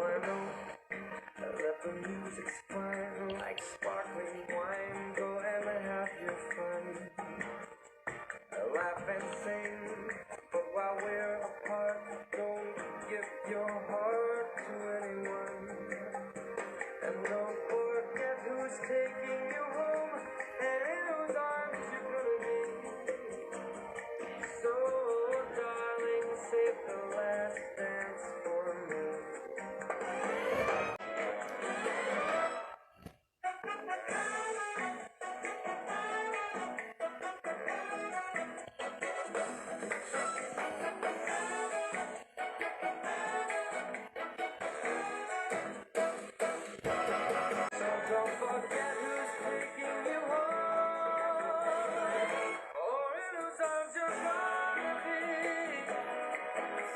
Let the music's fine like sparkling wine. Go and have your fun. Laugh and sing, but while we're apart, don't give your heart to anyone. And don't forget who's taking you home and in whose arms you're gonna be. So, darling, save the last dance for me. So don't forget who's taking you home, or in whose arms you're gonna be.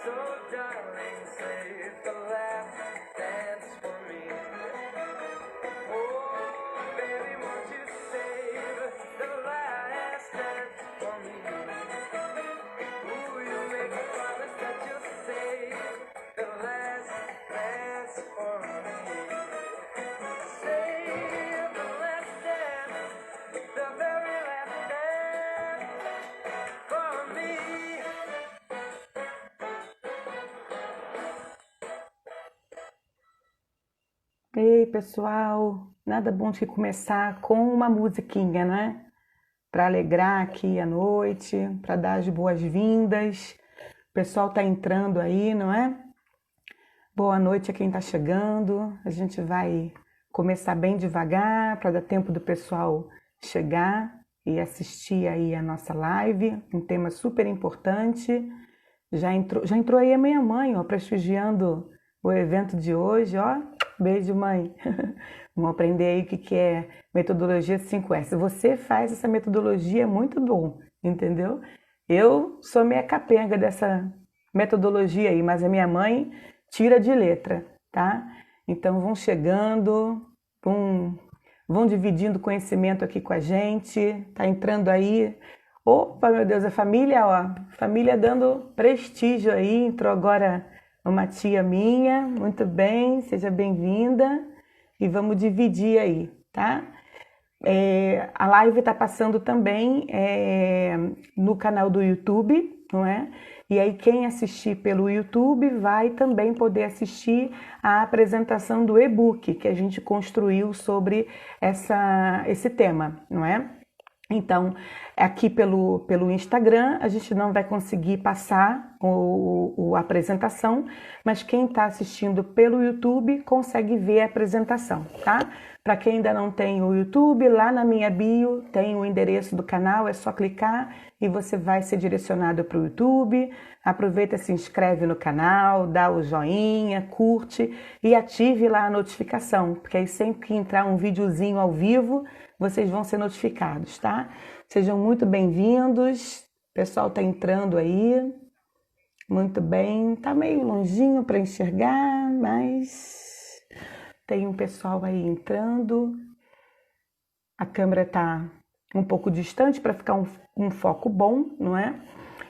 So darling, save the last dance for me. Oh, baby, won't you save the last dance for me? Ooh, you make a promise that you'll save the last dance for me. Save the last dance, the very last dance for me. Ei, pessoal, nada bom de começar com uma musiquinha, né? Para alegrar aqui a noite, para dar as boas-vindas. O pessoal tá entrando aí, não é? Boa noite a quem tá chegando. A gente vai começar bem devagar para dar tempo do pessoal chegar e assistir aí a nossa live, um tema super importante. Já entrou aí a minha mãe, ó, prestigiando o evento de hoje, ó. Beijo, mãe. Vamos aprender aí o que é metodologia 5S. Você faz essa metodologia muito bom, entendeu? Eu sou meia capenga dessa metodologia aí, mas a minha mãe tira de letra, tá? Então vão chegando, vão dividindo conhecimento aqui com a gente. Tá entrando aí. Opa, meu Deus, a família, ó. Família dando prestígio aí. Entrou agora uma tia minha, muito bem, seja bem-vinda e vamos dividir aí, tá? A live está passando também no canal do YouTube, não é? E aí quem assistir pelo YouTube vai também poder assistir a apresentação do e-book que a gente construiu sobre esse tema, não é? Então, aqui pelo Instagram, a gente não vai conseguir passar a apresentação, mas quem está assistindo pelo YouTube consegue ver a apresentação, tá? Para quem ainda não tem o YouTube, lá na minha bio tem o endereço do canal, é só clicar e você vai ser direcionado para o YouTube. Aproveita, se inscreve no canal, dá o joinha, curte e ative lá a notificação, porque aí sempre que entrar um videozinho ao vivo, vocês vão ser notificados, tá? Sejam muito bem-vindos. O pessoal tá entrando aí. Muito bem. Tá meio longinho para enxergar, mas tem um pessoal aí entrando. A câmera tá um pouco distante para ficar um foco bom, não é?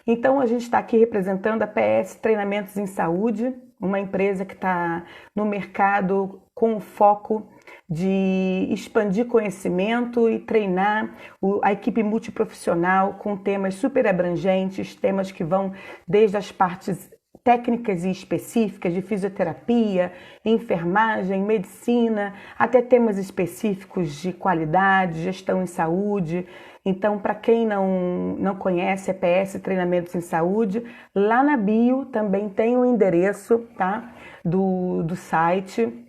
Então, a gente está aqui representando a PS Treinamentos em Saúde, uma empresa que está no mercado com o foco de expandir conhecimento e treinar a equipe multiprofissional com temas super abrangentes, temas que vão desde as partes técnicas e específicas de fisioterapia, enfermagem, medicina, até temas específicos de qualidade, gestão em saúde. Então, para quem não conhece a PS Treinamentos em Saúde, lá na bio também tem o endereço, tá, do site.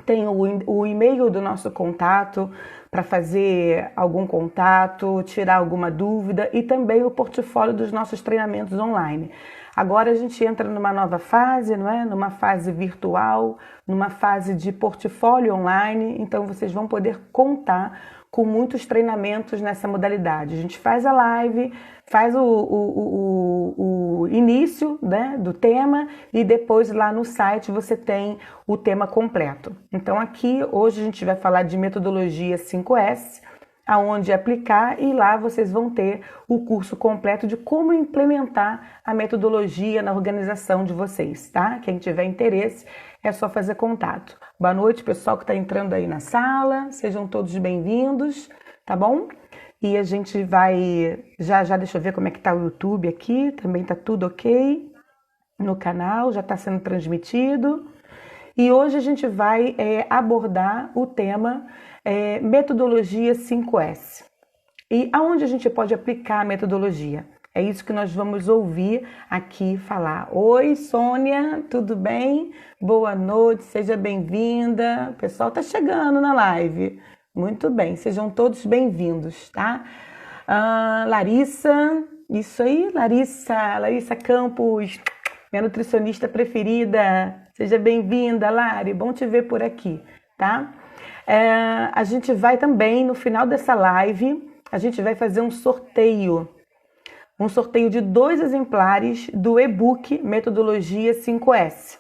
Tem o e-mail do nosso contato para fazer algum contato, tirar alguma dúvida e também o portfólio dos nossos treinamentos online. Agora a gente entra numa nova fase, não é? Numa fase virtual, numa fase de portfólio online, então vocês vão poder contar com muitos treinamentos nessa modalidade. A gente faz a live, faz o início, né, do tema e depois lá no site você tem o tema completo. Então aqui hoje a gente vai falar de metodologia 5S, aonde aplicar e lá vocês vão ter o curso completo de como implementar a metodologia na organização de vocês, tá? Quem tiver interesse é só fazer contato. Boa noite, pessoal que está entrando aí na sala, sejam todos bem-vindos, tá bom? E a gente vai, já deixa eu ver como é que tá o YouTube aqui, também tá tudo ok no canal, já está sendo transmitido. E hoje a gente vai abordar o tema metodologia 5S. E aonde a gente pode aplicar a metodologia? É isso que nós vamos ouvir aqui falar. Oi, Sônia, tudo bem? Boa noite, seja bem-vinda. O pessoal está chegando na live. Muito bem, sejam todos bem-vindos, tá? Larissa, isso aí, Larissa Campos, minha nutricionista preferida. Seja bem-vinda, Lari, bom te ver por aqui, tá? A gente vai também, no final dessa live, a gente vai fazer um sorteio de 2 exemplares do e-book Metodologia 5S.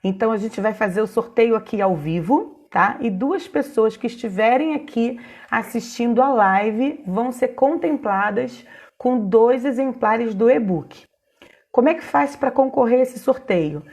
Então, a gente vai fazer o sorteio aqui ao vivo, tá? E 2 pessoas que estiverem aqui assistindo a live vão ser contempladas com 2 exemplares do e-book. Como é que faz para concorrer a esse sorteio?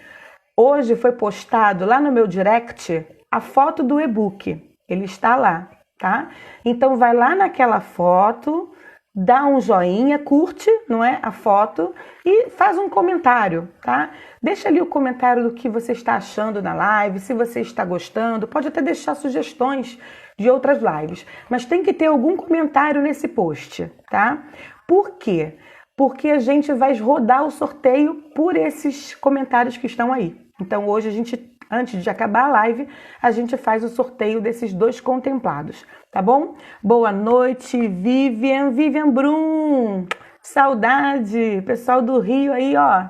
Hoje foi postado lá no meu direct a foto do e-book. Ele está lá, tá? Então vai lá naquela foto, dá um joinha, curte, não é, a foto e faz um comentário, tá? Deixa ali o comentário do que você está achando na live, se você está gostando, pode até deixar sugestões de outras lives, mas tem que ter algum comentário nesse post, tá? Por quê? Porque a gente vai rodar o sorteio por esses comentários que estão aí. Então hoje a gente, antes de acabar a live, a gente faz o sorteio desses 2 contemplados, tá bom? Boa noite, Vivian Brum, saudade, pessoal do Rio aí, ó,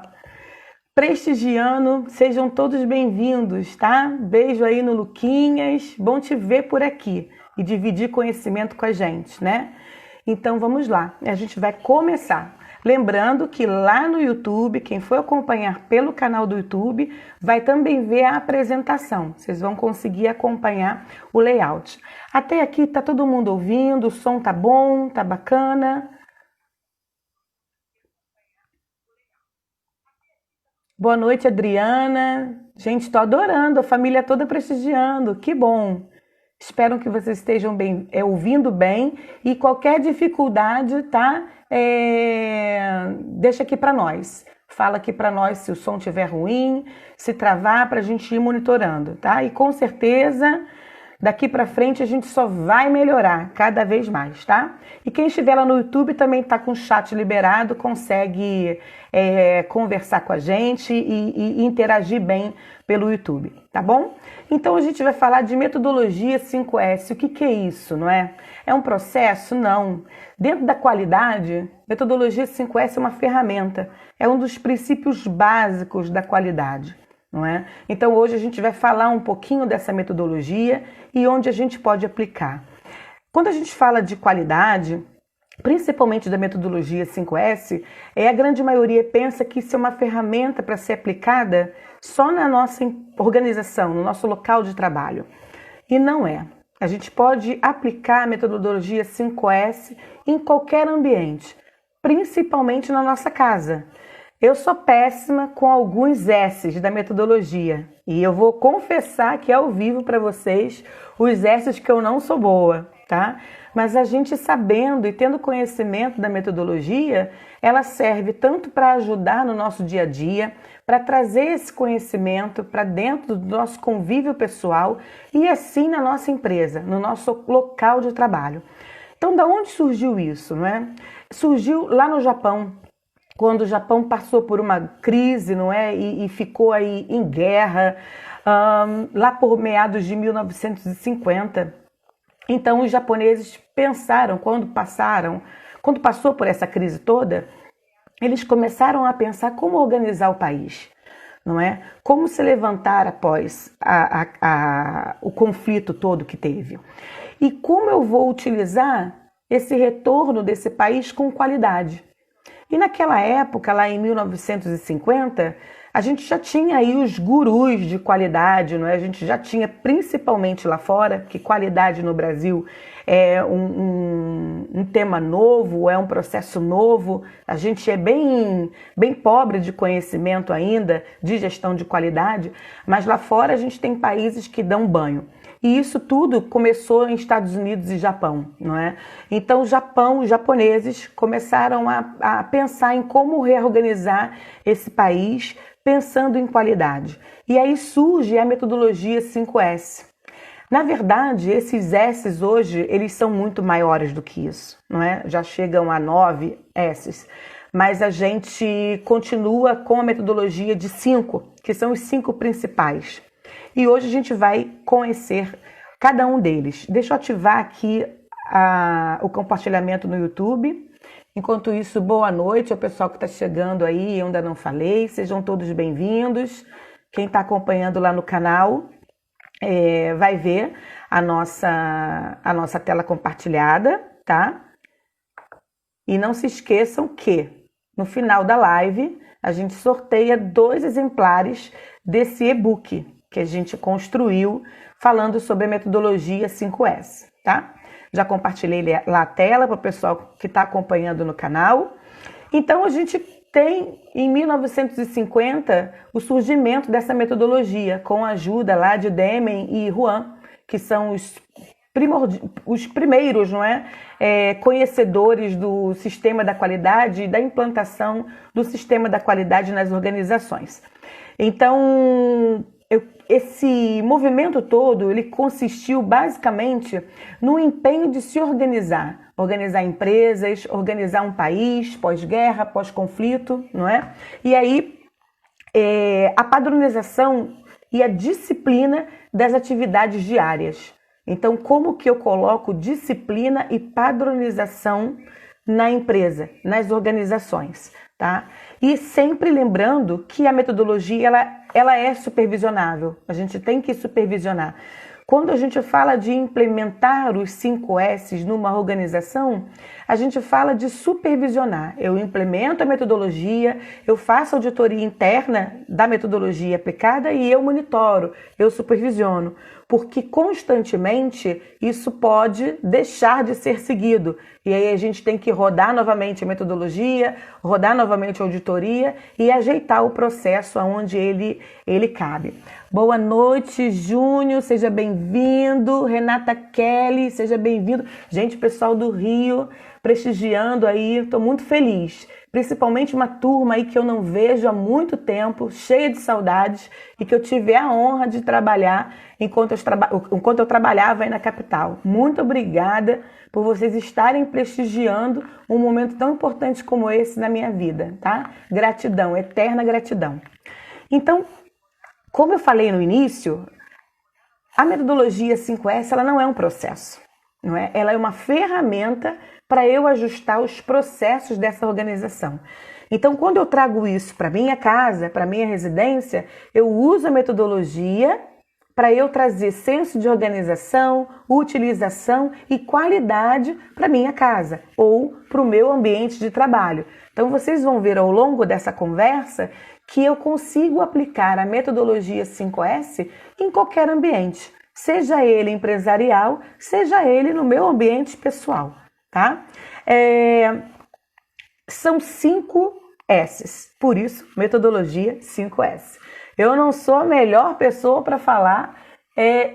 prestigiando, sejam todos bem-vindos, tá? Beijo aí no Luquinhas, bom te ver por aqui e dividir conhecimento com a gente, né? Então vamos lá, a gente vai começar. Lembrando que lá no YouTube, quem for acompanhar pelo canal do YouTube, vai também ver a apresentação. Vocês vão conseguir acompanhar o layout. Até aqui tá todo mundo ouvindo, o som tá bom, tá bacana. Boa noite, Adriana. Gente, tô adorando, a família toda prestigiando, que bom. Espero que vocês estejam bem, ouvindo bem e qualquer dificuldade, tá? Deixa aqui para nós. Fala aqui para nós se o som estiver ruim, se travar, para a gente ir monitorando, tá? E com certeza, daqui para frente a gente só vai melhorar cada vez mais, tá? E quem estiver lá no YouTube também tá com o chat liberado, consegue conversar com a gente e interagir bem pelo YouTube, tá bom? Então a gente vai falar de metodologia 5S. O que é isso, não é? É um processo? Não. Dentro da qualidade, metodologia 5S é uma ferramenta, é um dos princípios básicos da qualidade, não é? Então hoje a gente vai falar um pouquinho dessa metodologia e onde a gente pode aplicar. Quando a gente fala de qualidade, principalmente da metodologia 5S, a grande maioria pensa que isso é uma ferramenta para ser aplicada só na nossa organização, no nosso local de trabalho. E não é. A gente pode aplicar a metodologia 5S em qualquer ambiente, principalmente na nossa casa. Eu sou péssima com alguns S's da metodologia e eu vou confessar aqui ao vivo para vocês os S's que eu não sou boa, tá? Mas a gente sabendo e tendo conhecimento da metodologia, ela serve tanto para ajudar no nosso dia a dia, para trazer esse conhecimento para dentro do nosso convívio pessoal e assim na nossa empresa, no nosso local de trabalho. Então, da onde surgiu isso, não é? Surgiu lá no Japão, quando o Japão passou por uma crise, não é? E ficou aí em guerra, lá por meados de 1950. Então, os japoneses pensaram, quando passou por essa crise toda, eles começaram a pensar como organizar o país, não é? Como se levantar após o conflito todo que teve. E como eu vou utilizar esse retorno desse país com qualidade. E naquela época, lá em 1950, a gente já tinha aí os gurus de qualidade, não é? A gente já tinha, principalmente lá fora, que qualidade no Brasil é um tema novo, é um processo novo. A gente é bem pobre de conhecimento ainda, de gestão de qualidade, mas lá fora a gente tem países que dão banho. E isso tudo começou em Estados Unidos e Japão, não é? Então, Japão, os japoneses começaram a pensar em como reorganizar esse país, pensando em qualidade. E aí surge a metodologia 5S. Na verdade, esses S's hoje, eles são muito maiores do que isso, não é? Já chegam a 9 S's. Mas a gente continua com a metodologia de 5, que são os 5 principais. E hoje a gente vai conhecer cada um deles. Deixa eu ativar aqui o compartilhamento no YouTube. Enquanto isso, boa noite ao pessoal que está chegando aí, eu ainda não falei. Sejam todos bem-vindos. Quem está acompanhando lá no canal vai ver a nossa tela compartilhada, tá? E não se esqueçam que no final da live a gente sorteia 2 exemplares desse e-book que a gente construiu falando sobre a metodologia 5S, tá? Já compartilhei lá a tela para o pessoal que está acompanhando no canal. Então, a gente tem, em 1950, o surgimento dessa metodologia, com a ajuda lá de Demen e Juan, que são os primeiros, não é? Conhecedores do sistema da qualidade e da implantação do sistema da qualidade nas organizações. Então, esse movimento todo, ele consistiu basicamente no empenho de se organizar empresas, organizar um país pós-guerra, pós-conflito, não é? E aí, a padronização e a disciplina das atividades diárias. Então, como que eu coloco disciplina e padronização na empresa, nas organizações, tá? E sempre lembrando que a metodologia, ela é supervisionável. A gente tem que supervisionar. Quando a gente fala de implementar os 5 S's numa organização, a gente fala de supervisionar. Eu implemento a metodologia, eu faço auditoria interna da metodologia aplicada e eu monitoro, eu supervisiono. Porque constantemente isso pode deixar de ser seguido. E aí a gente tem que rodar novamente a metodologia, rodar novamente a auditoria e ajeitar o processo aonde ele cabe. Boa noite, Júnior, seja bem-vindo. Renata Kelly, seja bem-vindo. Gente, pessoal do Rio, prestigiando aí, estou muito feliz. Principalmente uma turma aí que eu não vejo há muito tempo, cheia de saudades, e que eu tive a honra de trabalhar enquanto eu trabalhava aí na capital. Muito obrigada por vocês estarem prestigiando um momento tão importante como esse na minha vida, tá? Gratidão, eterna gratidão. Então, como eu falei no início, a metodologia 5S, ela não é um processo, não é? Ela é uma ferramenta para eu ajustar os processos dessa organização. Então, quando eu trago isso para minha casa, para minha residência, eu uso a metodologia para eu trazer senso de organização, utilização e qualidade para minha casa ou para o meu ambiente de trabalho. Então, vocês vão ver ao longo dessa conversa que eu consigo aplicar a metodologia 5S em qualquer ambiente, seja ele empresarial, seja ele no meu ambiente pessoal. Tá? São 5 S's, por isso metodologia 5S. Eu não sou a melhor pessoa para falar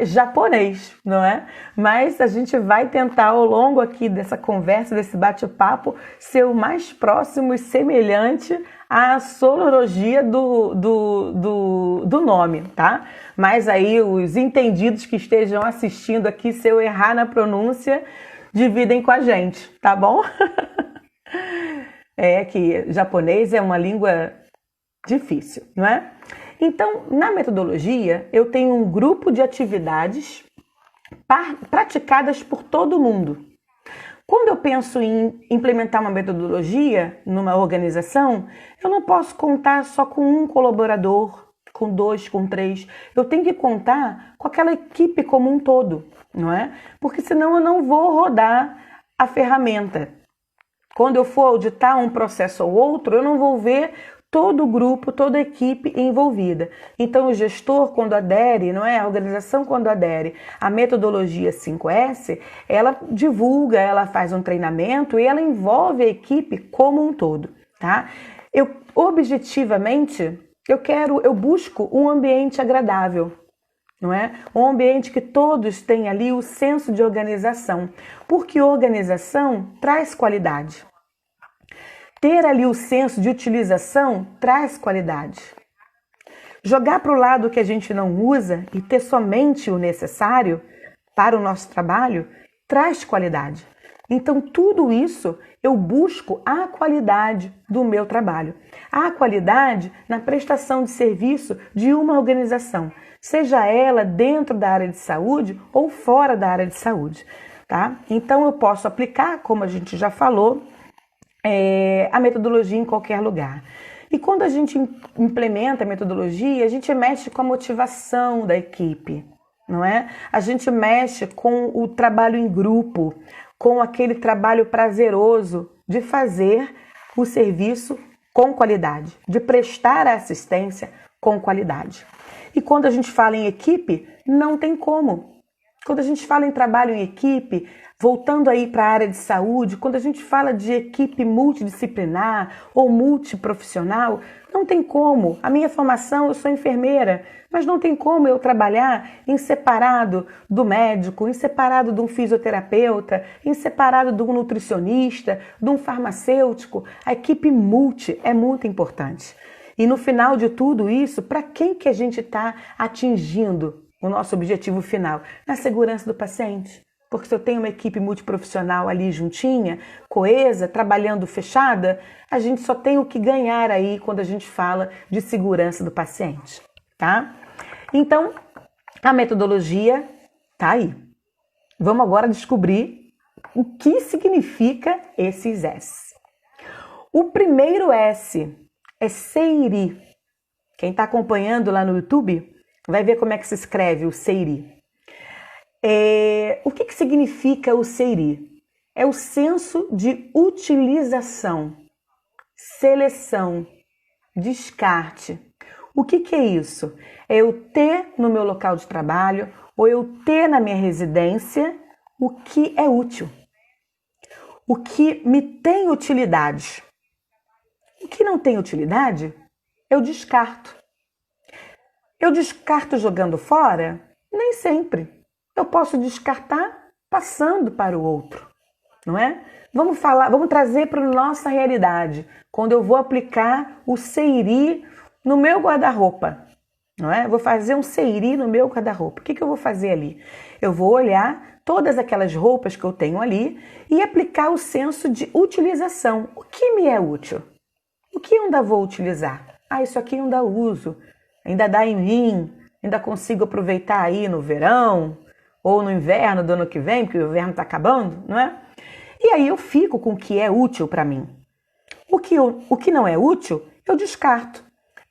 japonês, não é? Mas a gente vai tentar ao longo aqui dessa conversa, desse bate-papo, ser o mais próximo e semelhante à sonorologia do nome, tá? Mas aí os entendidos que estejam assistindo aqui, se eu errar na pronúncia, dividem com a gente, tá bom? Que japonês é uma língua difícil, não é? Então, na metodologia, eu tenho um grupo de atividades praticadas por todo mundo. Quando eu penso em implementar uma metodologia numa organização, eu não posso contar só com um colaborador, com 2, com 3. Eu tenho que contar com aquela equipe como um todo, não é? Porque senão eu não vou rodar a ferramenta. Quando eu for auditar um processo ou outro, eu não vou ver todo o grupo, toda a equipe envolvida. Então, o gestor, quando adere, não é? A organização, quando adere à metodologia 5S, ela divulga, ela faz um treinamento e ela envolve a equipe como um todo, tá? Objetivamente, eu busco um ambiente agradável, não é? Um ambiente que todos tenham ali o senso de organização, porque organização traz qualidade. Ter ali o senso de utilização traz qualidade. Jogar para o lado o que a gente não usa e ter somente o necessário para o nosso trabalho traz qualidade. Então, tudo isso eu busco a qualidade do meu trabalho. A qualidade na prestação de serviço de uma organização, seja ela dentro da área de saúde ou fora da área de saúde, tá? Então, eu posso aplicar, como a gente já falou, a metodologia em qualquer lugar. E quando a gente implementa a metodologia, a gente mexe com a motivação da equipe, não é? A gente mexe com o trabalho em grupo, com aquele trabalho prazeroso de fazer o serviço com qualidade, de prestar a assistência com qualidade. E quando a gente fala em equipe, não tem como. Quando a gente fala em trabalho em equipe, voltando aí para a área de saúde, quando a gente fala de equipe multidisciplinar ou multiprofissional, não tem como. A minha formação, eu sou enfermeira, mas não tem como eu trabalhar em separado do médico, em separado de um fisioterapeuta, em separado de um nutricionista, de um farmacêutico. A equipe multi é muito importante. E no final de tudo isso, para quem que a gente está atingindo o nosso objetivo final? Na segurança do paciente. Porque se eu tenho uma equipe multiprofissional ali juntinha, coesa, trabalhando fechada, a gente só tem o que ganhar aí quando a gente fala de segurança do paciente, tá? Então, a metodologia tá aí. Vamos agora descobrir o que significa esses S. O primeiro S é SEIRI. Quem está acompanhando lá no YouTube vai ver como é que se escreve o SEIRI. O que significa o SEIRI? É o senso de utilização, seleção, descarte. O que é isso? É eu ter no meu local de trabalho ou eu ter na minha residência o que é útil, o que me tem utilidade. O que não tem utilidade, eu descarto. Eu descarto jogando fora? Nem sempre. Eu posso descartar passando para o outro, não é? Vamos trazer para a nossa realidade. Quando eu vou aplicar o SEIRI no meu guarda-roupa, não é? Eu vou fazer um SEIRI no meu guarda-roupa. O que eu vou fazer ali? Eu vou olhar todas aquelas roupas que eu tenho ali e aplicar o senso de utilização. O que me é útil? O que eu ainda vou utilizar? Isso aqui eu ainda uso, ainda dá em mim, ainda consigo aproveitar aí no verão, ou no inverno do ano que vem, porque o inverno está acabando, não é? E aí eu fico com o que é útil para mim. O que não é útil, eu descarto.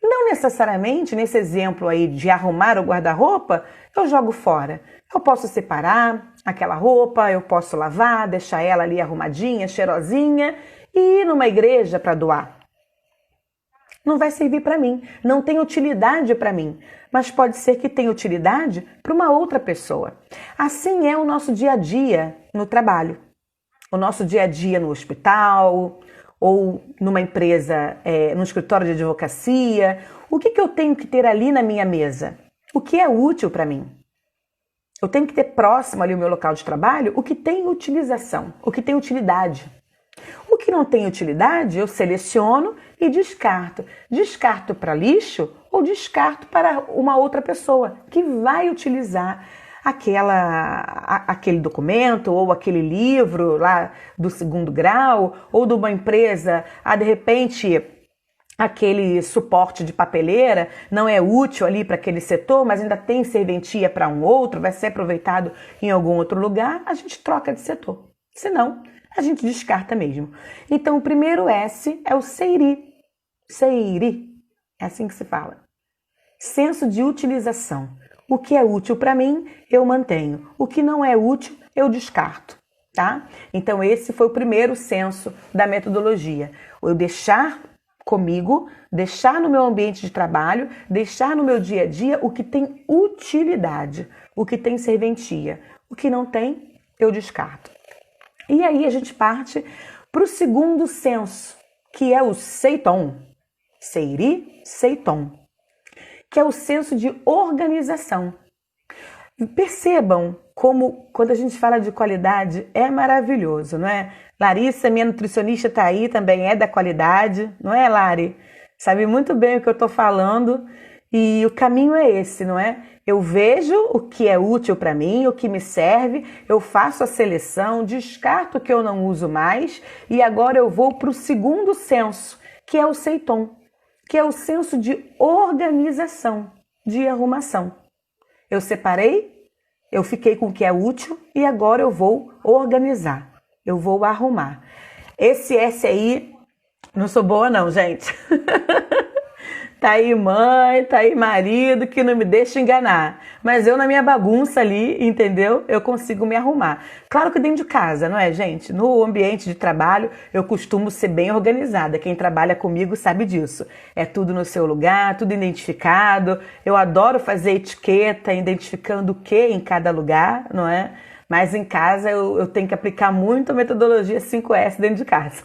Não necessariamente, nesse exemplo aí de arrumar o guarda-roupa, eu jogo fora. Eu posso separar aquela roupa, eu posso lavar, deixar ela ali arrumadinha, cheirosinha e ir numa igreja para doar. Não vai servir para mim, não tem utilidade para mim, mas pode ser que tenha utilidade para uma outra pessoa. Assim é o nosso dia a dia no trabalho, o nosso dia a dia no hospital ou numa empresa, no escritório de advocacia. O que eu tenho que ter ali na minha mesa? O que é útil para mim? Eu tenho que ter próximo ali o meu local de trabalho o que tem utilização, o que tem utilidade. O que não tem utilidade, eu seleciono e descarto. Descarto para lixo ou descarto para uma outra pessoa que vai utilizar aquele documento ou aquele livro lá do 2º grau ou de uma empresa, de repente aquele suporte de papeleira não é útil ali para aquele setor, mas ainda tem serventia para um outro, vai ser aproveitado em algum outro lugar, a gente troca de setor. Se não, a gente descarta mesmo. Então, o primeiro S é o SEIRI. SEIRI, é assim que se fala. Senso de utilização. O que é útil para mim, eu mantenho. O que não é útil, eu descarto, tá? Então, esse foi o primeiro senso da metodologia. Eu deixar comigo, deixar no meu ambiente de trabalho, deixar no meu dia a dia o que tem utilidade, o que tem serventia. O que não tem, eu descarto. E aí a gente parte para o segundo senso, que é o seiton, seiri, seiton, que é o senso de organização. Percebam como, quando a gente fala de qualidade, é maravilhoso, não é? Larissa, minha nutricionista, está aí, também é da qualidade, não é, Lari? Sabe muito bem o que eu estou falando e o caminho é esse, não é? Eu vejo o que é útil para mim, o que me serve, eu faço a seleção, descarto o que eu não uso mais e agora eu vou para o segundo senso, que é o seiton, que é o senso de organização, de arrumação. Eu separei, eu fiquei com o que é útil e agora eu vou organizar, eu vou arrumar. Esse S aí, não sou boa não, gente. Tá aí mãe, tá aí marido que não me deixa enganar. Mas eu na minha bagunça ali, entendeu? Eu consigo me arrumar. Claro que dentro de casa, não é, gente? No ambiente de trabalho, eu costumo ser bem organizada. Quem trabalha comigo sabe disso. É tudo no seu lugar, tudo identificado. Eu adoro fazer etiqueta, identificando o que em cada lugar, não é? Mas em casa eu tenho que aplicar muito a metodologia 5S dentro de casa.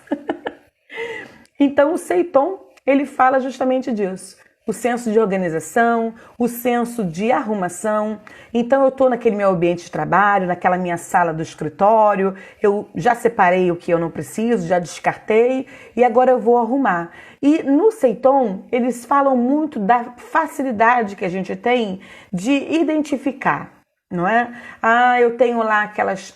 Então o seiton, ele fala justamente disso. O senso de organização, o senso de arrumação. Então eu estou naquele meu ambiente de trabalho, naquela minha sala do escritório, eu já separei o que eu não preciso, já descartei e agora eu vou arrumar. E no seiton, eles falam muito da facilidade que a gente tem de identificar, não é? Ah, eu tenho lá aquelas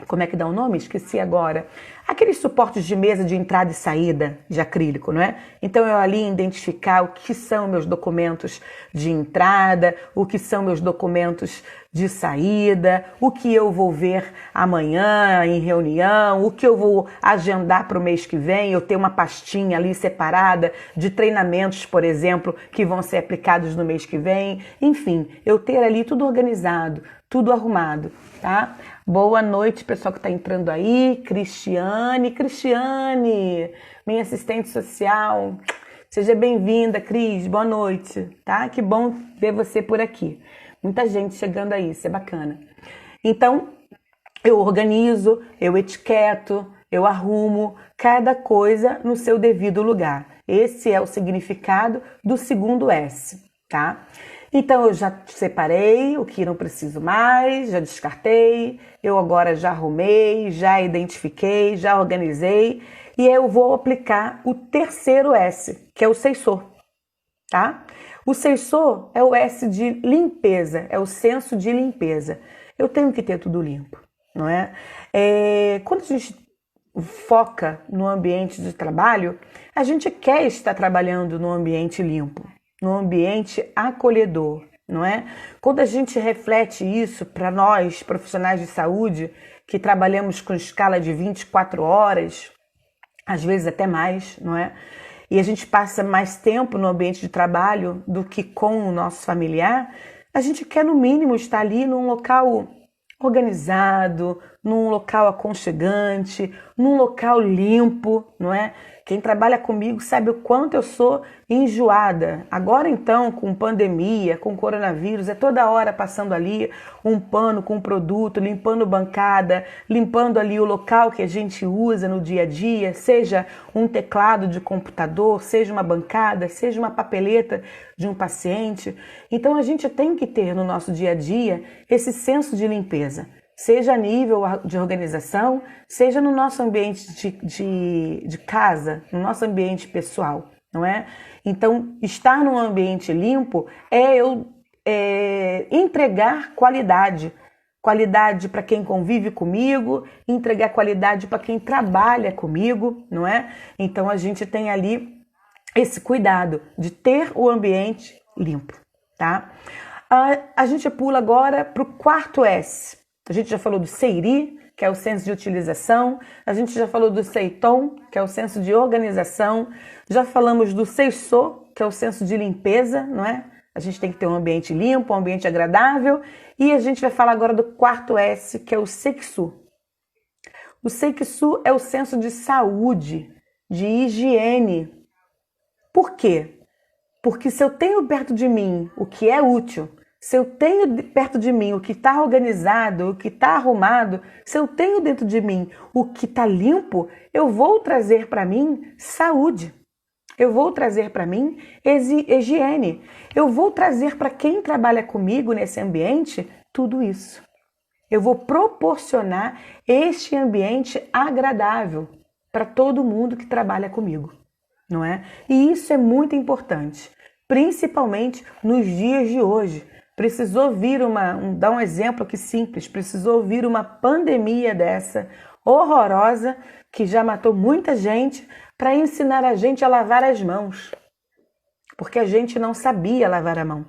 como é que dá o nome? Esqueci agora. Aqueles suportes de mesa de entrada e saída de acrílico, não é? Então eu ali identificar o que são meus documentos de entrada, o que são meus documentos de saída, o que eu vou ver amanhã em reunião, o que eu vou agendar para o mês que vem. Eu tenho uma pastinha ali separada de treinamentos, por exemplo, que vão ser aplicados no mês que vem. Enfim, eu ter ali tudo organizado, tudo arrumado, tá? Boa noite, pessoal que está entrando aí. Cristiane, minha assistente social. Seja bem-vinda, Cris. Boa noite, tá? Que bom ver você por aqui. Muita gente chegando aí, isso é bacana. Então, eu organizo, eu etiqueto, eu arrumo cada coisa no seu devido lugar. Esse é o significado do segundo S, tá? Então eu já separei o que não preciso mais, já descartei, eu agora já arrumei, já identifiquei, já organizei e eu vou aplicar o terceiro S, que é o seiso, tá? O seiso é o S de limpeza, é o senso de limpeza. Eu tenho que ter tudo limpo, não é? Quando a gente foca no ambiente de trabalho, a gente quer estar trabalhando no ambiente limpo, no ambiente acolhedor, não é? Quando a gente reflete isso para nós, profissionais de saúde, que trabalhamos com escala de 24 horas, às vezes até mais, não é? E a gente passa mais tempo no ambiente de trabalho do que com o nosso familiar, a gente quer no mínimo estar ali num local organizado, num local aconchegante, num local limpo, não é? Quem trabalha comigo sabe o quanto eu sou enjoada. Agora então, com pandemia, com coronavírus, é toda hora passando ali um pano com um produto, limpando bancada, limpando ali o local que a gente usa no dia a dia, seja um teclado de computador, seja uma bancada, seja uma papeleta de um paciente. Então a gente tem que ter no nosso dia a dia esse senso de limpeza. Seja a nível de organização, seja no nosso ambiente de casa, no nosso ambiente pessoal, não é? Então, estar num ambiente limpo é eu entregar qualidade. Qualidade para quem convive comigo, entregar qualidade para quem trabalha comigo, não é? Então, a gente tem ali esse cuidado de ter o ambiente limpo, tá? A gente pula agora para o quarto S. A gente já falou do seiri, que é o senso de utilização. A gente já falou do seiton, que é o senso de organização. Já falamos do seiso, que é o senso de limpeza, não é? A gente tem que ter um ambiente limpo, um ambiente agradável. E a gente vai falar agora do quarto S, que é o seksu. O Seiksu é o senso de saúde, de higiene. Por quê? Porque se eu tenho perto de mim o que é útil, se eu tenho perto de mim o que está organizado, o que está arrumado, se eu tenho dentro de mim o que está limpo, eu vou trazer para mim saúde. Eu vou trazer para mim higiene. Eu vou trazer para quem trabalha comigo nesse ambiente tudo isso. Eu vou proporcionar este ambiente agradável para todo mundo que trabalha comigo, não é? E isso é muito importante, principalmente nos dias de hoje. Precisou vir dar um exemplo aqui simples, precisou vir uma pandemia dessa, horrorosa, que já matou muita gente, para ensinar a gente a lavar as mãos. Porque a gente não sabia lavar a mão.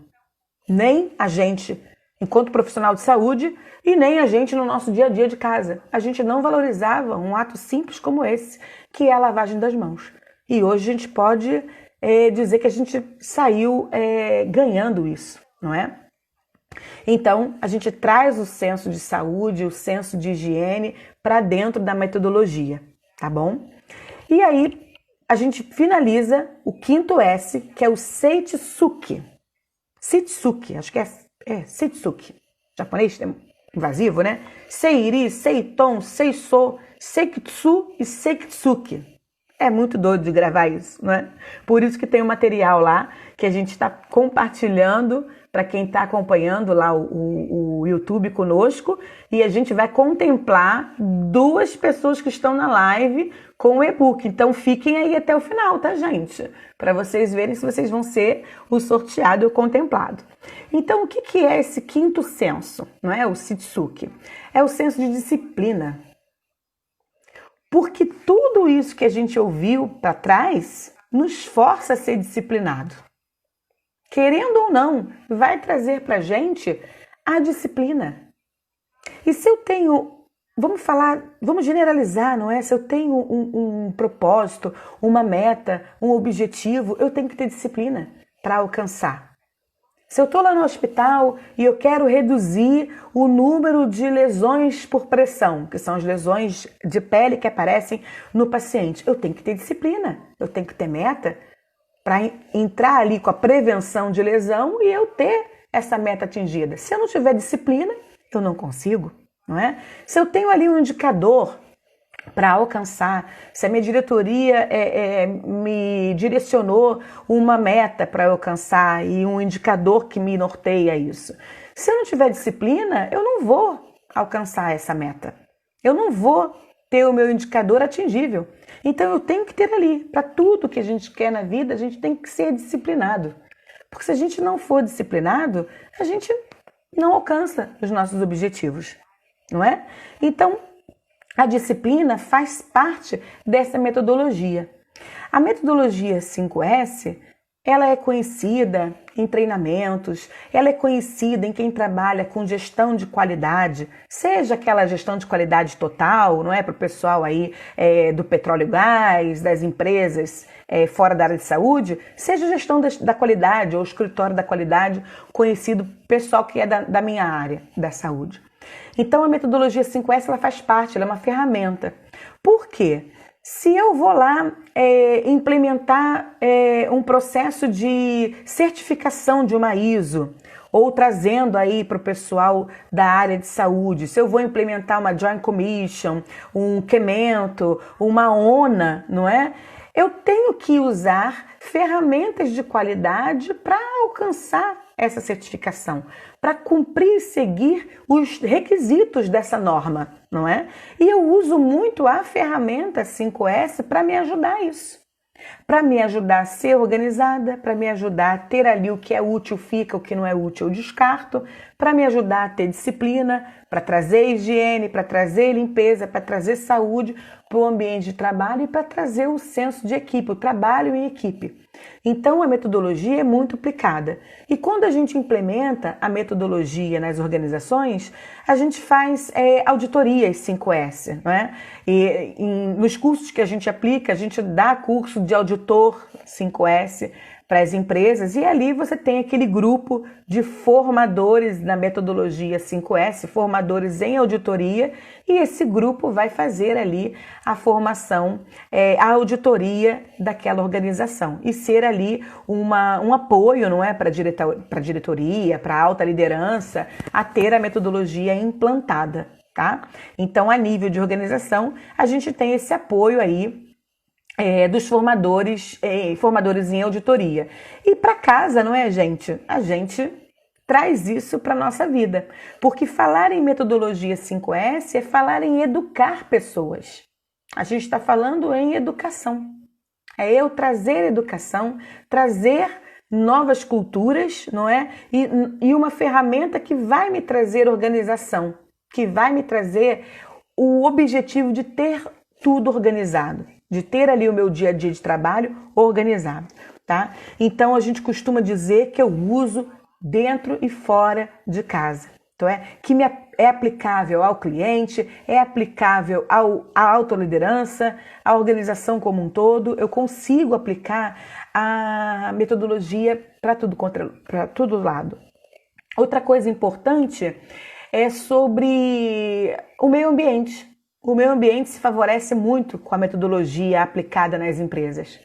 Nem a gente, enquanto profissional de saúde, e nem a gente no nosso dia a dia de casa. A gente não valorizava um ato simples como esse, que é a lavagem das mãos. E hoje a gente pode dizer que a gente saiu ganhando isso, não é? Então, a gente traz o senso de saúde, o senso de higiene para dentro da metodologia, tá bom? E aí, a gente finaliza o quinto S, que é o Seitsuki. Seitsuki, acho que é Seitsuki. Japonês é invasivo, né? Seiri, Seiton, Seiso, Seikitsu e Seikitsuki. É muito doido de gravar isso, não é? Por isso que tem um material lá que a gente está compartilhando para quem está acompanhando lá o YouTube conosco, e a gente vai contemplar 2 pessoas que estão na live com o e-book. Então fiquem aí até o final, tá, gente? Para vocês verem se vocês vão ser o sorteado e o contemplado. Então, o que é esse quinto senso, não é? O Seitsuki. É o senso de disciplina. Porque tudo isso que a gente ouviu para trás nos força a ser disciplinado. Querendo ou não, vai trazer para a gente a disciplina. E se eu tenho, vamos generalizar, não é? Se eu tenho um propósito, uma meta, um objetivo, eu tenho que ter disciplina para alcançar. Se eu estou lá no hospital e eu quero reduzir o número de lesões por pressão, que são as lesões de pele que aparecem no paciente, eu tenho que ter disciplina, eu tenho que ter meta para entrar ali com a prevenção de lesão e eu ter essa meta atingida. Se eu não tiver disciplina, eu não consigo, não é? Se eu tenho ali um indicador para alcançar, se a minha diretoria me direcionou uma meta para alcançar e um indicador que me norteia isso. Se eu não tiver disciplina, eu não vou alcançar essa meta. Eu não vou ter o meu indicador atingível. Então eu tenho que ter ali, para tudo que a gente quer na vida, a gente tem que ser disciplinado. Porque se a gente não for disciplinado, a gente não alcança os nossos objetivos, não é? Então, a disciplina faz parte dessa metodologia. A metodologia 5S, ela é conhecida em treinamentos, ela é conhecida em quem trabalha com gestão de qualidade, seja aquela gestão de qualidade total, não é, para o pessoal aí do petróleo e gás, das empresas fora da área de saúde, seja gestão da qualidade ou escritório da qualidade, conhecido pessoal que é da minha área da saúde. Então a metodologia 5S ela faz parte, ela é uma ferramenta. Por quê? Se eu vou lá implementar um processo de certificação de uma ISO, ou trazendo aí para o pessoal da área de saúde, se eu vou implementar uma Joint Commission, um QMento, uma ONA, não é? Eu tenho que usar ferramentas de qualidade para alcançar essa certificação, para cumprir e seguir os requisitos dessa norma, não é? E eu uso muito a ferramenta 5S para me ajudar a isso. Para me ajudar a ser organizada, para me ajudar a ter ali o que é útil fica, o que não é útil eu descarto, para me ajudar a ter disciplina, para trazer higiene, para trazer limpeza, para trazer saúde para o ambiente de trabalho e para trazer o senso de equipe, o trabalho em equipe. Então a metodologia é muito aplicada. E quando a gente implementa a metodologia nas organizações, a gente faz auditorias 5S, não é? E nos cursos que a gente aplica, a gente dá curso de auditor 5S para as empresas, e ali você tem aquele grupo de formadores na metodologia 5S, formadores em auditoria, e esse grupo vai fazer ali a formação, a auditoria daquela organização, e ser ali um apoio, não é, para a diretoria, para a alta liderança, a ter a metodologia implantada, tá? Então, a nível de organização, a gente tem esse apoio aí, dos formadores em auditoria. E para casa, não é, gente? A gente traz isso para a nossa vida. Porque falar em metodologia 5S é falar em educar pessoas. A gente está falando em educação. É eu trazer educação, trazer novas culturas, não é? E uma ferramenta que vai me trazer organização, que vai me trazer o objetivo de ter tudo organizado, de ter ali o meu dia a dia de trabalho organizado, tá? Então a gente costuma dizer que eu uso dentro e fora de casa. Então que é aplicável ao cliente, é aplicável à autoliderança, à organização como um todo. Eu consigo aplicar a metodologia para todo lado. Outra coisa importante é sobre o meio ambiente. O meio ambiente se favorece muito com a metodologia aplicada nas empresas.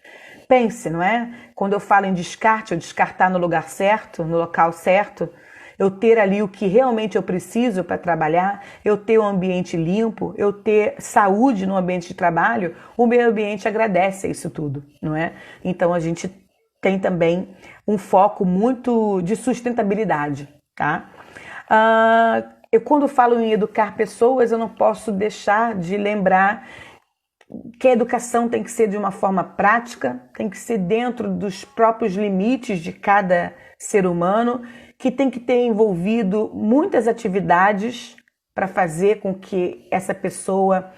Pense, não é? Quando eu falo em descarte, eu descartar no lugar certo, no local certo, eu ter ali o que realmente eu preciso para trabalhar, eu ter um ambiente limpo, eu ter saúde no ambiente de trabalho, o meio ambiente agradece a isso tudo, não é? Então a gente tem também um foco muito de sustentabilidade, tá? Eu, quando falo em educar pessoas, eu não posso deixar de lembrar que a educação tem que ser de uma forma prática, tem que ser dentro dos próprios limites de cada ser humano, que tem que ter envolvido muitas atividades para fazer com que essa pessoa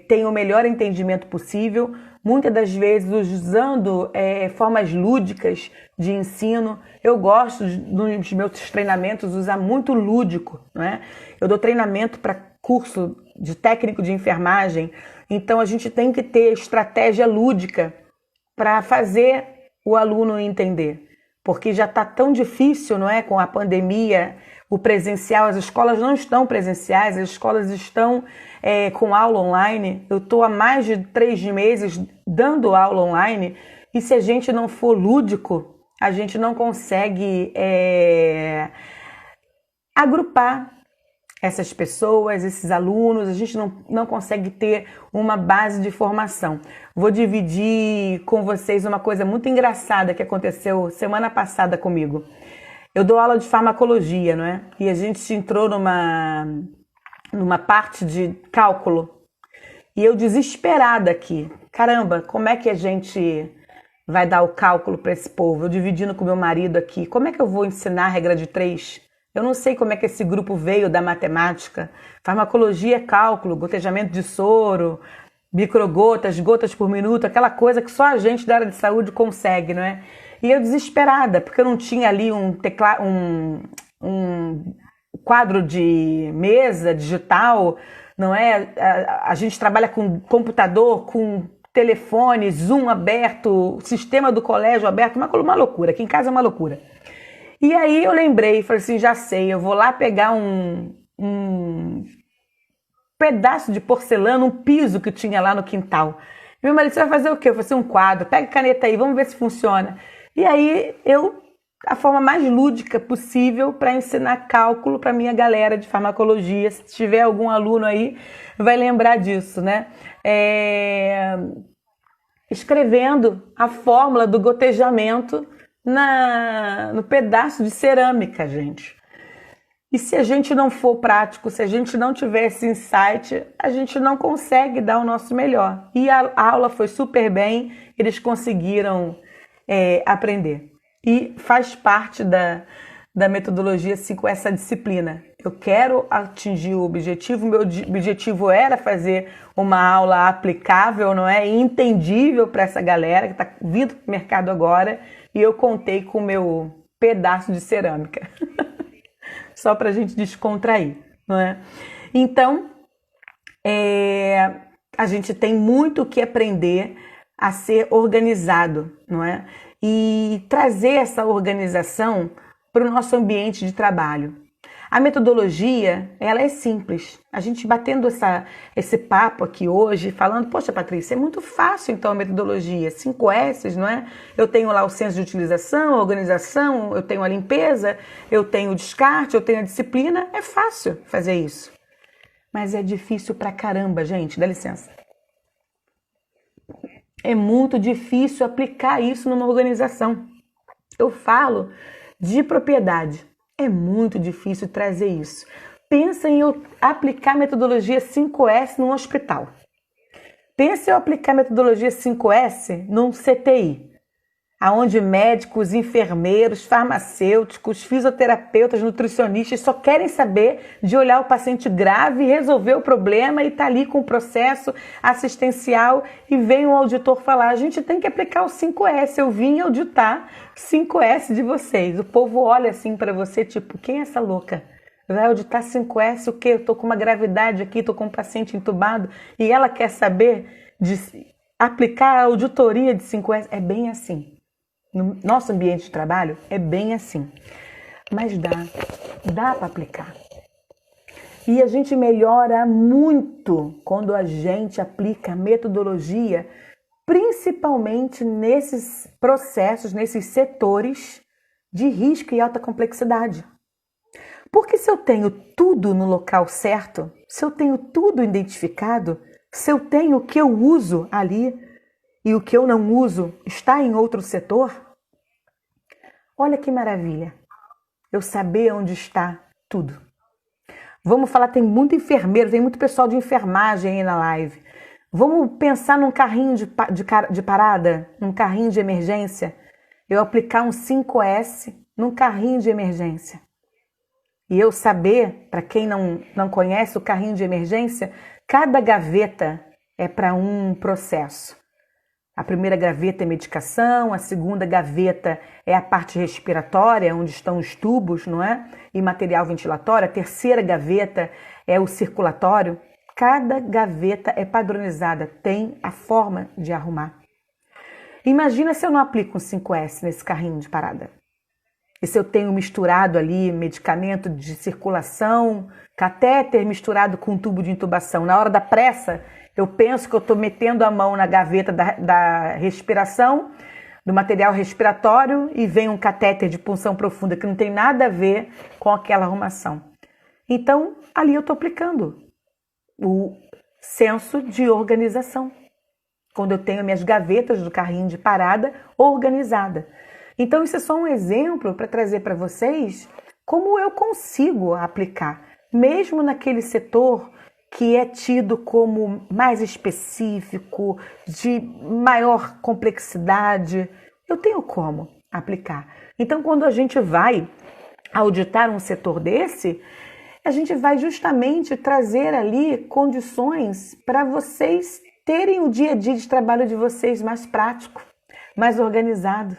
tenha o melhor entendimento possível, muitas das vezes usando formas lúdicas de ensino. Eu gosto, nos meus treinamentos, usar muito lúdico, não é? Eu dou treinamento para curso de técnico de enfermagem, então a gente tem que ter estratégia lúdica para fazer o aluno entender, porque já está tão difícil, não é? Com a pandemia, o presencial, as escolas não estão presenciais, as escolas estão com aula online. Eu estou há mais de 3 meses dando aula online, e se a gente não for lúdico, a gente não consegue agrupar essas pessoas, esses alunos, a gente não consegue ter uma base de formação. Vou dividir com vocês uma coisa muito engraçada que aconteceu semana passada comigo. Eu dou aula de farmacologia, não é? E a gente entrou numa parte de cálculo. E eu desesperada aqui. Caramba, como é que a gente vai dar o cálculo para esse povo? Eu dividindo com meu marido aqui. Como é que eu vou ensinar a regra de 3? Eu não sei como é que esse grupo veio da matemática. Farmacologia é cálculo, gotejamento de soro, microgotas, gotas por minuto, aquela coisa que só a gente da área de saúde consegue, não é? E eu desesperada, porque eu não tinha ali um quadro de mesa digital, não é? A gente trabalha com computador, com telefone, Zoom aberto, sistema do colégio aberto, uma loucura. Aqui em casa é uma loucura. E aí eu lembrei, falei assim, já sei, eu vou lá pegar um pedaço de porcelana, um piso que tinha lá no quintal. Meu marido, você vai fazer o quê? Eu falei assim, um quadro, pega a caneta aí, vamos ver se funciona. E aí a forma mais lúdica possível para ensinar cálculo para minha galera de farmacologia. Se tiver algum aluno aí, vai lembrar disso, né? Escrevendo a fórmula do gotejamento no pedaço de cerâmica, gente. E se a gente não for prático, se a gente não tiver esse insight, a gente não consegue dar o nosso melhor. E a aula foi super bem, eles conseguiram aprender. E faz parte da metodologia 5, essa disciplina. Eu quero atingir o objetivo, meu objetivo era fazer uma aula aplicável, não é? E entendível para essa galera que está vindo para o mercado agora, e eu contei com o meu pedaço de cerâmica. Só para a gente descontrair, não é? Então, a gente tem muito o que aprender a ser organizado, não é? E trazer essa organização para o nosso ambiente de trabalho. A metodologia, ela é simples. A gente batendo esse papo aqui hoje, falando, poxa, Patrícia, é muito fácil então a metodologia, 5 S's, não é? Eu tenho lá o senso de utilização, a organização, eu tenho a limpeza, eu tenho o descarte, eu tenho a disciplina. É fácil fazer isso. Mas é difícil pra caramba, gente, dá licença. É muito difícil aplicar isso numa organização. Eu falo de propriedade. É muito difícil trazer isso. Pensa em eu aplicar a metodologia 5S num hospital. Pensa em eu aplicar a metodologia 5S num CTI, onde médicos, enfermeiros, farmacêuticos, fisioterapeutas, nutricionistas só querem saber de olhar o paciente grave, resolver o problema e tá ali com o processo assistencial e vem um auditor falar, a gente tem que aplicar o 5S, eu vim auditar 5S de vocês. O povo olha assim para você, tipo, quem é essa louca? Vai auditar 5S o quê? Eu tô com uma gravidade aqui, tô com um paciente entubado e ela quer saber de aplicar a auditoria de 5S. É bem assim. No nosso ambiente de trabalho é bem assim, mas dá para aplicar. E a gente melhora muito quando a gente aplica a metodologia, principalmente nesses processos, nesses setores de risco e alta complexidade. Porque se eu tenho tudo no local certo, se eu tenho tudo identificado, se eu tenho o que eu uso ali e o que eu não uso está em outro setor, olha que maravilha, eu saber onde está tudo. Vamos falar, tem muito enfermeiro, tem muito pessoal de enfermagem aí na live. Vamos pensar num carrinho de parada, num carrinho de emergência. Eu aplicar um 5S num carrinho de emergência. E eu saber, para quem não conhece o carrinho de emergência, cada gaveta é para um processo. A primeira gaveta é medicação, a segunda gaveta é a parte respiratória, onde estão os tubos, não é? E material ventilatório. A terceira gaveta é o circulatório. Cada gaveta é padronizada, tem a forma de arrumar. Imagina se eu não aplico um 5S nesse carrinho de parada. E se eu tenho misturado ali medicamento de circulação, catéter misturado com tubo de intubação. Na hora da pressa, eu penso que eu estou metendo a mão na gaveta da respiração, do material respiratório, e vem um catéter de punção profunda que não tem nada a ver com aquela arrumação. Então, ali eu estou aplicando o senso de organização, quando eu tenho minhas gavetas do carrinho de parada organizada. Então, isso é só um exemplo para trazer para vocês como eu consigo aplicar, mesmo naquele setor que é tido como mais específico, de maior complexidade, eu tenho como aplicar. Então, quando a gente vai auditar um setor desse, a gente vai justamente trazer ali condições para vocês terem o dia a dia de trabalho de vocês mais prático, mais organizado.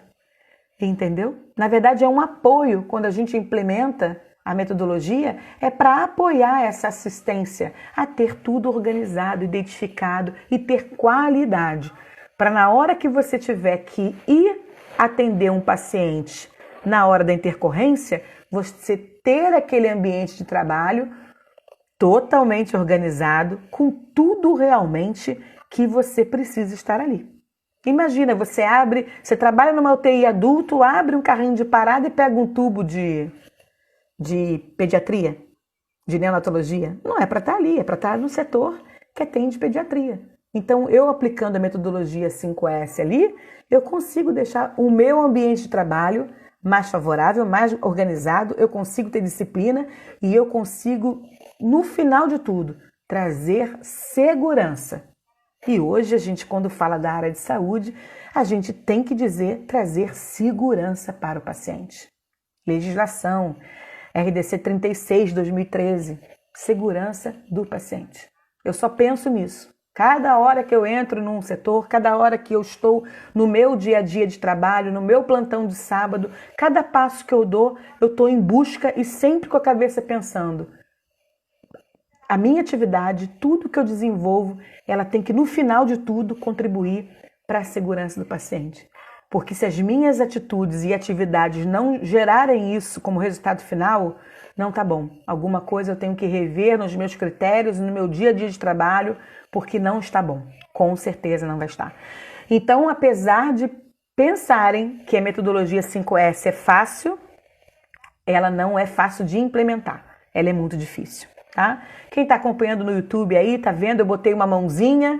Entendeu? Na verdade, é um apoio. Quando a gente implementa a metodologia, é para apoiar essa assistência a ter tudo organizado, identificado e ter qualidade. Para na hora que você tiver que ir atender um paciente na hora da intercorrência, você ter aquele ambiente de trabalho totalmente organizado, com tudo realmente que você precisa estar ali. Imagina, você trabalha numa UTI adulto, abre um carrinho de parada e pega um tubo de pediatria, de neonatologia. Não é para estar ali, é para estar no setor que atende pediatria. Então, eu aplicando a metodologia 5S ali, eu consigo deixar o meu ambiente de trabalho mais favorável, mais organizado, eu consigo ter disciplina e eu consigo, no final de tudo, trazer segurança. E hoje a gente, quando fala da área de saúde, a gente tem que trazer segurança para o paciente. Legislação, RDC 36, 2013, segurança do paciente. Eu só penso nisso. Cada hora que eu entro num setor, cada hora que eu estou no meu dia a dia de trabalho, no meu plantão de sábado, cada passo que eu dou, eu estou em busca e sempre com a cabeça pensando. A minha atividade, tudo que eu desenvolvo, ela tem que, no final de tudo, contribuir para a segurança do paciente. Porque se as minhas atitudes e atividades não gerarem isso como resultado final, não tá bom. Alguma coisa eu tenho que rever nos meus critérios, no meu dia a dia de trabalho, porque não está bom. Com certeza não vai estar. Então, apesar de pensarem que a metodologia 5S é fácil, ela não é fácil de implementar. Ela é muito difícil, tá? Quem está acompanhando no YouTube aí, tá vendo? Eu botei uma mãozinha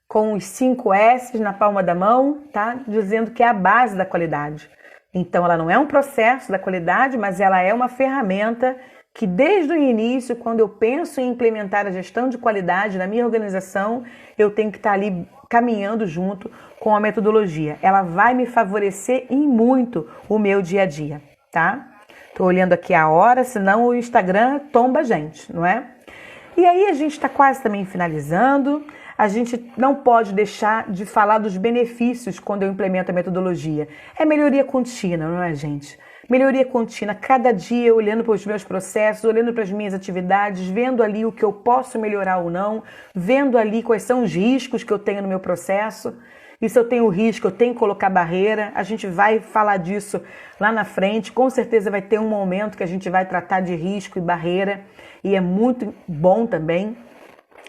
com os 5 S na palma da mão, tá? Dizendo que é a base da qualidade. Então, ela não é um processo da qualidade, mas ela é uma ferramenta que desde o início, quando eu penso em implementar a gestão de qualidade na minha organização, eu tenho que estar ali caminhando junto com a metodologia. Ela vai me favorecer em muito o meu dia a dia, tá? Tô olhando aqui a hora, senão o Instagram tomba a gente, não é? E aí a gente está quase também finalizando. A gente não pode deixar de falar dos benefícios quando eu implemento a metodologia. É melhoria contínua, não é, gente? Melhoria contínua, cada dia olhando para os meus processos, olhando para as minhas atividades, vendo ali o que eu posso melhorar ou não, vendo ali quais são os riscos que eu tenho no meu processo. E se eu tenho risco, eu tenho que colocar barreira. A gente vai falar disso lá na frente. Com certeza vai ter um momento que a gente vai tratar de risco e barreira. E é muito bom também.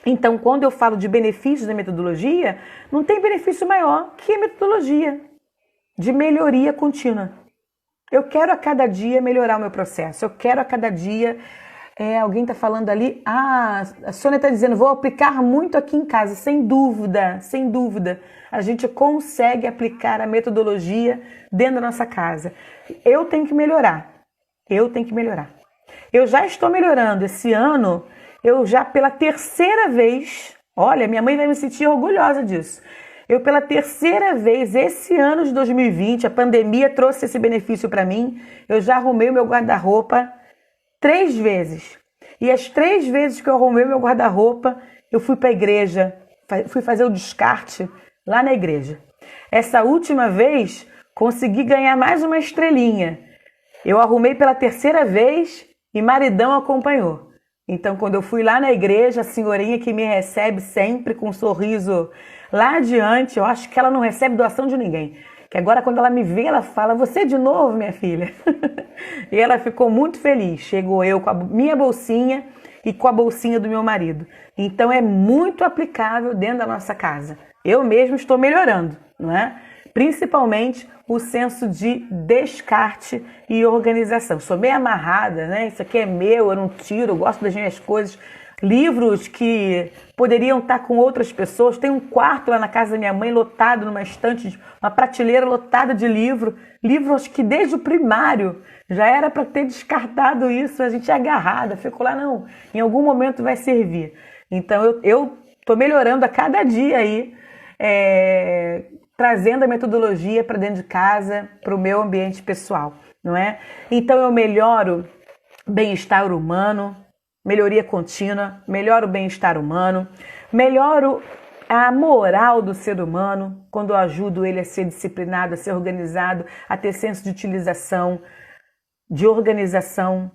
Então, quando eu falo de benefícios da metodologia, não tem benefício maior que a metodologia de melhoria contínua. Eu quero a cada dia melhorar o meu processo. Eu quero a cada dia... alguém está falando ali, a Sônia está dizendo, vou aplicar muito aqui em casa. Sem dúvida, sem dúvida. A gente consegue aplicar a metodologia dentro da nossa casa. Eu tenho que melhorar. Eu tenho que melhorar. Eu já estou melhorando. Esse ano, eu já pela terceira vez, olha, minha mãe vai me sentir orgulhosa disso. Eu pela terceira vez, esse ano de 2020, a pandemia trouxe esse benefício para mim. Eu já arrumei o meu guarda-roupa 3 vezes. E as 3 vezes que eu arrumei meu guarda-roupa, eu fui para a igreja, fui fazer o descarte lá na igreja. Essa última vez, consegui ganhar mais uma estrelinha. Eu arrumei pela terceira vez e maridão acompanhou. Então, quando eu fui lá na igreja, a senhorinha que me recebe sempre com um sorriso lá adiante, eu acho que ela não recebe doação de ninguém. Que agora, quando ela me vê, ela fala, você de novo, minha filha? E ela ficou muito feliz. Chegou eu com a minha bolsinha e com a bolsinha do meu marido. Então, é muito aplicável dentro da nossa casa. Eu mesmo estou melhorando, não é? Principalmente o senso de descarte e organização. Sou meio amarrada, né? Isso aqui é meu, eu não tiro, eu gosto das minhas coisas. Livros que poderiam estar com outras pessoas. Tem um quarto lá na casa da minha mãe lotado numa estante, uma prateleira lotada de livros que desde o primário já era para ter descartado isso. A gente é agarrada, ficou lá, não, em algum momento vai servir. Então eu estou melhorando a cada dia aí, trazendo a metodologia para dentro de casa, para o meu ambiente pessoal, não é? Então eu melhoro bem-estar humano, melhoria contínua, melhoro o bem-estar humano, melhoro a moral do ser humano, quando eu ajudo ele a ser disciplinado, a ser organizado, a ter senso de utilização, de organização.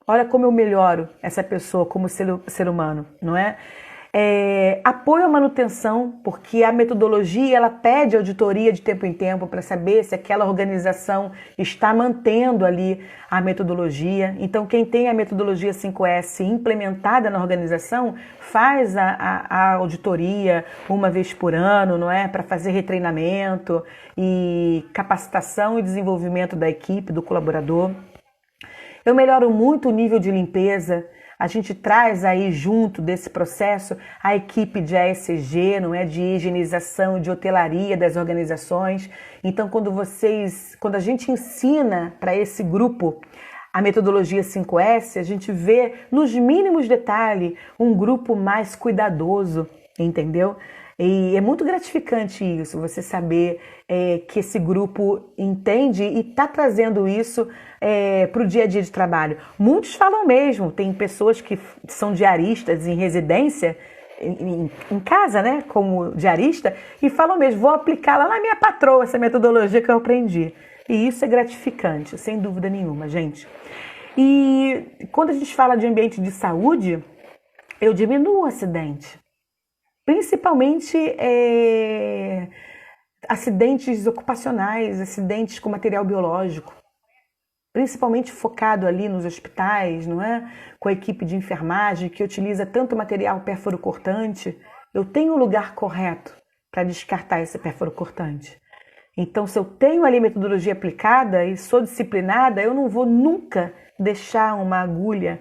Olha como eu melhoro essa pessoa como ser humano, não é? Apoio à manutenção, porque a metodologia ela pede auditoria de tempo em tempo para saber se aquela organização está mantendo ali a metodologia. Então, quem tem a metodologia 5S implementada na organização faz a auditoria uma vez por ano, não é? Para fazer retreinamento e capacitação e desenvolvimento da equipe, do colaborador. Eu melhoro muito o nível de limpeza. A gente traz aí junto desse processo a equipe de ASG, não é? De higienização, de hotelaria das organizações. Então, quando a gente ensina para esse grupo a metodologia 5S, a gente vê nos mínimos detalhes um grupo mais cuidadoso, entendeu? E é muito gratificante isso, você saber que esse grupo entende e está trazendo isso para o dia a dia de trabalho. Muitos falam mesmo, tem pessoas que são diaristas em residência, em casa, né, como diarista, e falam mesmo, vou aplicar lá na minha patroa essa metodologia que eu aprendi. E isso é gratificante, sem dúvida nenhuma, gente. E quando a gente fala de ambiente de saúde, eu diminuo o acidente. Principalmente acidentes ocupacionais, acidentes com material biológico, principalmente focado ali nos hospitais, não é? Com a equipe de enfermagem que utiliza tanto material pérfuro-cortante. Eu tenho o lugar correto para descartar esse pérfuro-cortante. Então, se eu tenho ali metodologia aplicada e sou disciplinada, eu não vou nunca deixar uma agulha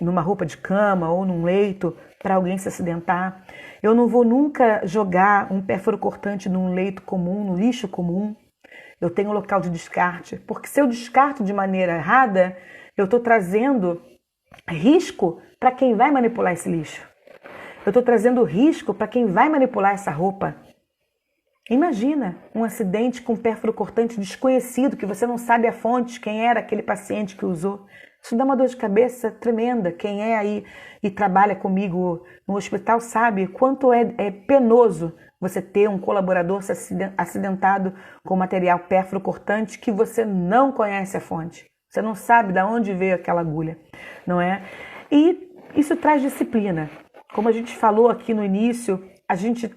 numa roupa de cama ou num leito para alguém se acidentar. Eu não vou nunca jogar um pérfuro cortante num leito comum, no lixo comum. Eu tenho um local de descarte, porque se eu descarto de maneira errada, eu estou trazendo risco para quem vai manipular esse lixo. Eu estou trazendo risco para quem vai manipular essa roupa. Imagina um acidente com pérfuro cortante desconhecido, que você não sabe a fonte, quem era aquele paciente que usou. Isso dá uma dor de cabeça tremenda. Quem é aí e trabalha comigo no hospital sabe quanto é penoso você ter um colaborador acidentado com material pérfuro cortante que você não conhece a fonte. Você não sabe de onde veio aquela agulha, não é? E isso traz disciplina. Como a gente falou aqui no início, a gente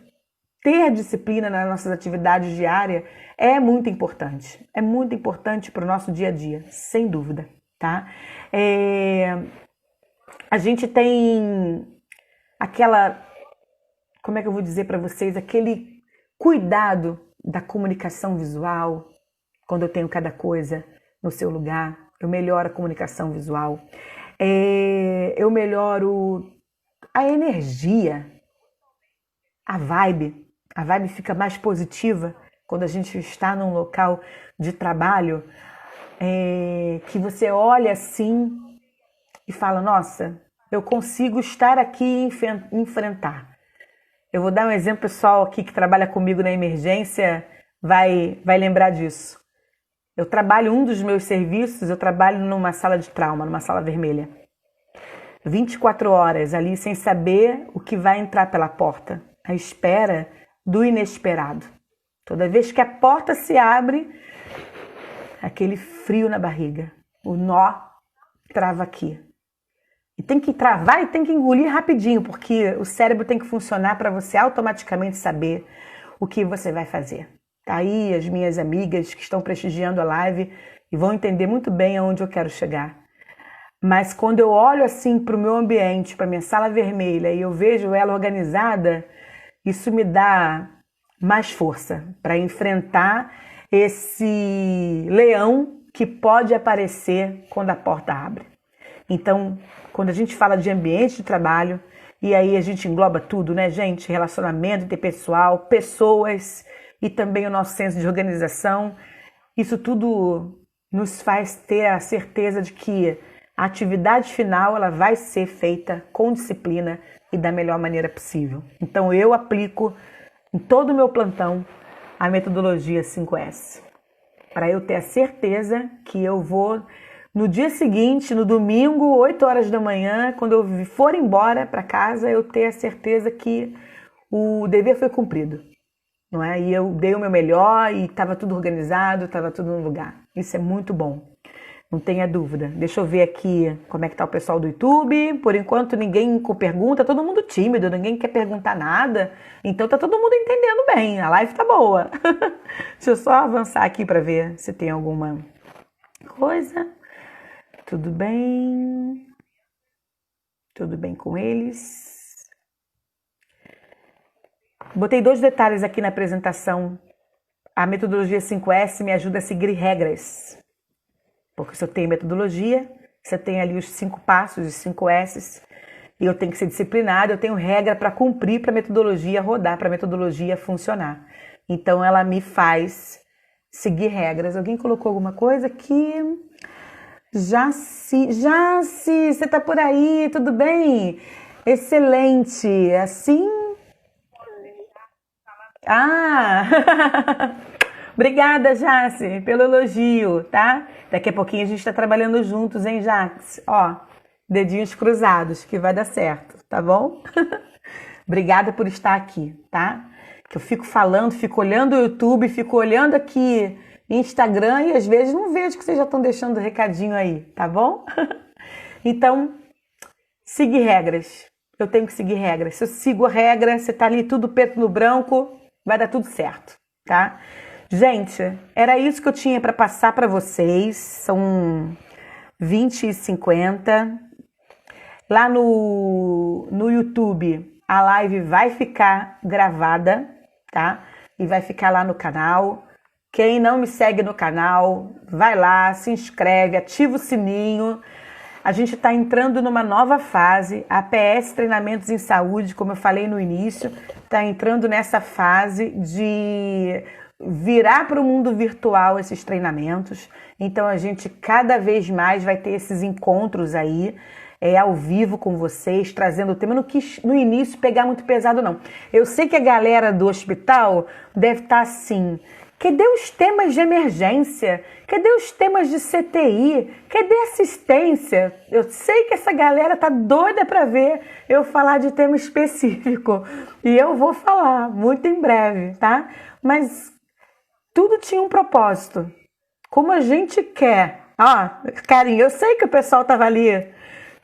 ter disciplina nas nossas atividades diárias é muito importante. É muito importante para o nosso dia a dia, sem dúvida, tá? A gente tem como é que eu vou dizer para vocês, aquele cuidado da comunicação visual. Quando eu tenho cada coisa no seu lugar, eu melhoro a comunicação visual. Eu melhoro a energia, a vibe. A vibe fica mais positiva quando a gente está num local de trabalho, que você olha assim e fala, nossa, eu consigo estar aqui e enfrentar. Eu vou dar um exemplo, pessoal aqui que trabalha comigo na emergência vai lembrar disso. Eu trabalho, um dos meus serviços, eu trabalho numa sala de trauma, numa sala vermelha. 24 horas ali sem saber o que vai entrar pela porta, à espera do inesperado. Toda vez que a porta se abre, aquele frio na barriga, o nó trava aqui. E tem que travar e tem que engolir rapidinho, porque o cérebro tem que funcionar para você automaticamente saber o que você vai fazer. Tá aí as minhas amigas que estão prestigiando a live e vão entender muito bem aonde eu quero chegar. Mas quando eu olho assim para o meu ambiente, para minha sala vermelha, e eu vejo ela organizada, isso me dá mais força para enfrentar esse leão que pode aparecer quando a porta abre. Então, quando a gente fala de ambiente de trabalho, e aí a gente engloba tudo, né, gente? Relacionamento interpessoal, pessoas e também o nosso senso de organização. Isso tudo nos faz ter a certeza de que a atividade final ela vai ser feita com disciplina e da melhor maneira possível. Então eu aplico em todo o meu plantão a metodologia 5S, para eu ter a certeza que eu vou, no dia seguinte, no domingo, 8 horas da manhã, quando eu for embora para casa, eu ter a certeza que o dever foi cumprido, não é? E eu dei o meu melhor e estava tudo organizado, estava tudo no lugar. Isso é muito bom. Não tenha dúvida. Deixa eu ver aqui como é que tá o pessoal do YouTube. Por enquanto ninguém com pergunta, todo mundo tímido, ninguém quer perguntar nada. Então tá todo mundo entendendo bem, a live tá boa. Deixa eu só avançar aqui para ver se tem alguma coisa. Tudo bem? Tudo bem com eles? Botei 2 detalhes aqui na apresentação. A metodologia 5S me ajuda a seguir regras. Porque se eu tenho metodologia, você tem ali os 5 passos, os 5 S's, e eu tenho que ser disciplinado, eu tenho regra para cumprir, para a metodologia rodar, para a metodologia funcionar. Então ela me faz seguir regras. Alguém colocou alguma coisa aqui? Jaci, você tá por aí, tudo bem? Excelente, assim... Obrigada, Jace, pelo elogio, tá? Daqui a pouquinho a gente tá trabalhando juntos, hein, Jace? Ó, dedinhos cruzados, que vai dar certo, tá bom? Obrigada por estar aqui, tá? Que eu fico falando, fico olhando o YouTube, fico olhando aqui Instagram e às vezes não vejo que vocês já estão deixando recadinho aí, tá bom? Então, seguir regras. Eu tenho que seguir regras. Se eu sigo a regra, você tá ali tudo preto no branco, vai dar tudo certo. tá? Gente, era isso que eu tinha para passar para vocês. São 20h50. Lá no YouTube, a live vai ficar gravada, tá? E vai ficar lá no canal. Quem não me segue no canal, vai lá, se inscreve, ativa o sininho. A gente está entrando numa nova fase. A PS Treinamentos em Saúde, como eu falei no início, está entrando nessa fase de virar para o mundo virtual esses treinamentos. Então a gente cada vez mais vai ter esses encontros aí, ao vivo com vocês, trazendo o tema. Não quis no início pegar muito pesado, não. Eu sei que a galera do hospital deve estar assim: cadê os temas de emergência? Cadê os temas de CTI? Cadê assistência? Eu sei que essa galera tá doida para ver eu falar de tema específico. E eu vou falar muito em breve, tá? Mas tudo tinha um propósito. Como a gente quer. Ó, carinho, eu sei que o pessoal tava ali.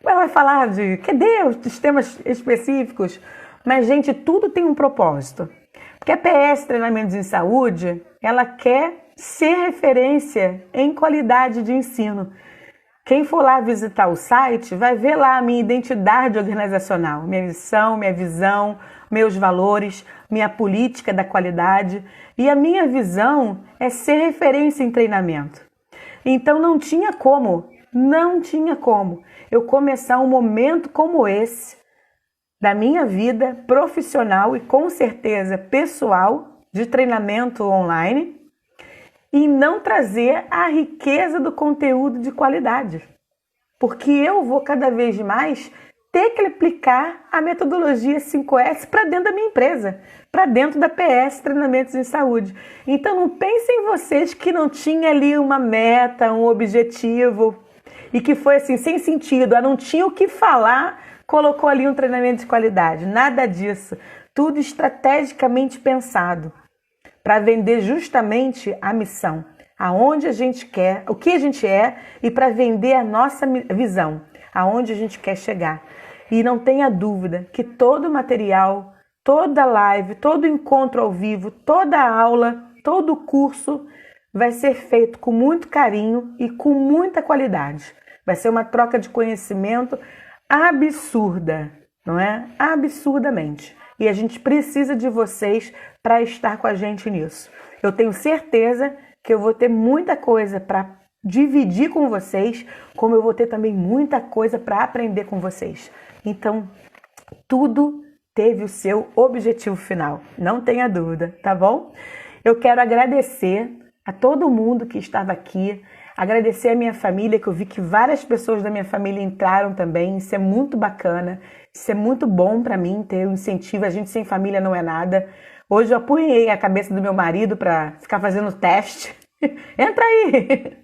Vai falar de cadê os temas específicos? Mas, gente, tudo tem um propósito. Porque a PS Treinamentos em Saúde, ela quer ser referência em qualidade de ensino. Quem for lá visitar o site vai ver lá a minha identidade organizacional, minha missão, minha visão, meus valores, minha política da qualidade. E a minha visão é ser referência em treinamento. Então não tinha como eu começar um momento como esse da minha vida profissional e com certeza pessoal de treinamento online e não trazer a riqueza do conteúdo de qualidade. Porque eu vou cada vez mais ter que aplicar a metodologia 5S para dentro da minha empresa, para dentro da PS Treinamentos em Saúde. Então não pensem vocês que não tinha ali uma meta, um objetivo e que foi assim sem sentido, não tinha o que falar, colocou ali um treinamento de qualidade. Nada disso. Tudo estrategicamente pensado para vender justamente a missão, aonde a gente quer, o que a gente é e para vender a nossa visão, aonde a gente quer chegar. E não tenha dúvida que todo material, toda live, todo encontro ao vivo, toda aula, todo curso vai ser feito com muito carinho e com muita qualidade. Vai ser uma troca de conhecimento absurda, não é? Absurdamente. E a gente precisa de vocês para estar com a gente nisso. Eu tenho certeza que eu vou ter muita coisa para dividir com vocês, como eu vou ter também muita coisa para aprender com vocês. Então, tudo teve o seu objetivo final, não tenha dúvida, tá bom? Eu quero agradecer a todo mundo que estava aqui, agradecer a minha família, que eu vi que várias pessoas da minha família entraram também, isso é muito bacana, isso é muito bom para mim ter um incentivo, a gente sem família não é nada. Hoje eu apunhei a cabeça do meu marido para ficar fazendo teste. Entra aí,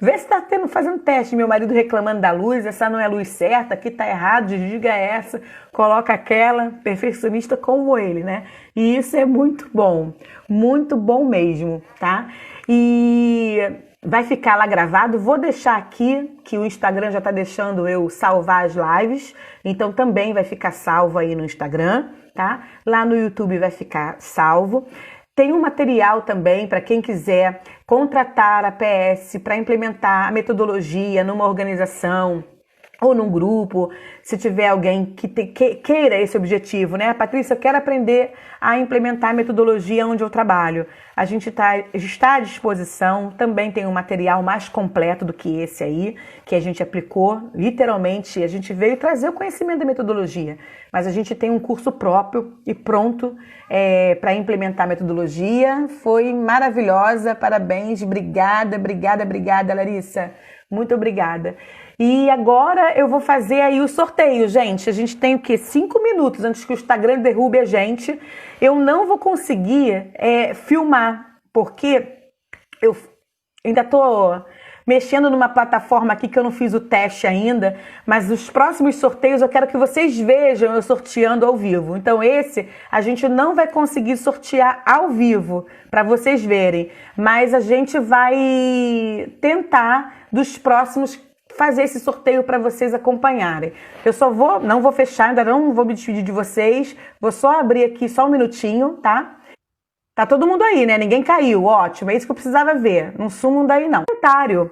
vê se tá fazendo teste. Meu marido reclamando da luz, essa não é a luz certa, aqui tá errado, desliga essa, coloca aquela, perfeccionista como ele, né? E isso é muito bom mesmo, tá? E vai ficar lá gravado, vou deixar aqui, que o Instagram já tá deixando eu salvar as lives, então também vai ficar salvo aí no Instagram, tá? Lá no YouTube vai ficar salvo. Tem um material também para quem quiser contratar a PS para implementar a metodologia numa organização ou num grupo, se tiver alguém que queira esse objetivo, né? Patrícia, eu quero aprender a implementar a metodologia onde eu trabalho. A gente está à disposição, também tem um material mais completo do que esse aí, que a gente aplicou, literalmente, a gente veio trazer o conhecimento da metodologia, mas a gente tem um curso próprio e pronto para implementar a metodologia. Foi maravilhosa, parabéns, obrigada, Larissa, muito obrigada. E agora eu vou fazer aí o sorteio, gente. A gente tem o quê? 5 minutos antes que o Instagram derrube a gente. Eu não vou conseguir filmar, porque eu ainda tô mexendo numa plataforma aqui que eu não fiz o teste ainda, mas os próximos sorteios eu quero que vocês vejam eu sorteando ao vivo. Então esse a gente não vai conseguir sortear ao vivo para vocês verem, mas a gente vai tentar dos próximos fazer esse sorteio para vocês acompanharem. Eu não vou fechar, ainda não vou me despedir de vocês, vou só abrir aqui só um minutinho, tá? Tá todo mundo aí, né? Ninguém caiu. Ótimo, é isso que eu precisava ver. Não sumam daí, não. Comentário.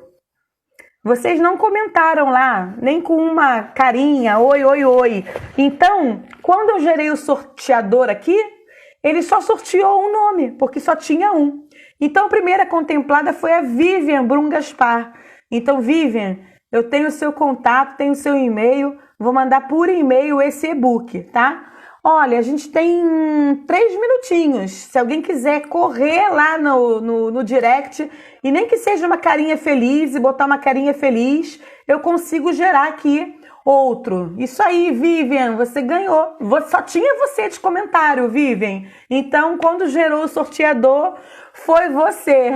Vocês não comentaram lá, nem com uma carinha, oi, oi, oi. Então, quando eu gerei o sorteador aqui, ele só sorteou um nome, porque só tinha um. Então, a primeira contemplada foi a Vivian Brum Gaspar. Então, Vivian, eu tenho o seu contato, tenho o seu e-mail, vou mandar por e-mail esse e-book, tá? Olha, a gente tem 3 minutinhos. Se alguém quiser correr lá no direct, e nem que seja uma carinha feliz e botar uma carinha feliz, eu consigo gerar aqui outro. Isso aí, Vivian, você ganhou. Só tinha você de comentário, Vivian. Então, quando gerou o sorteador, foi você.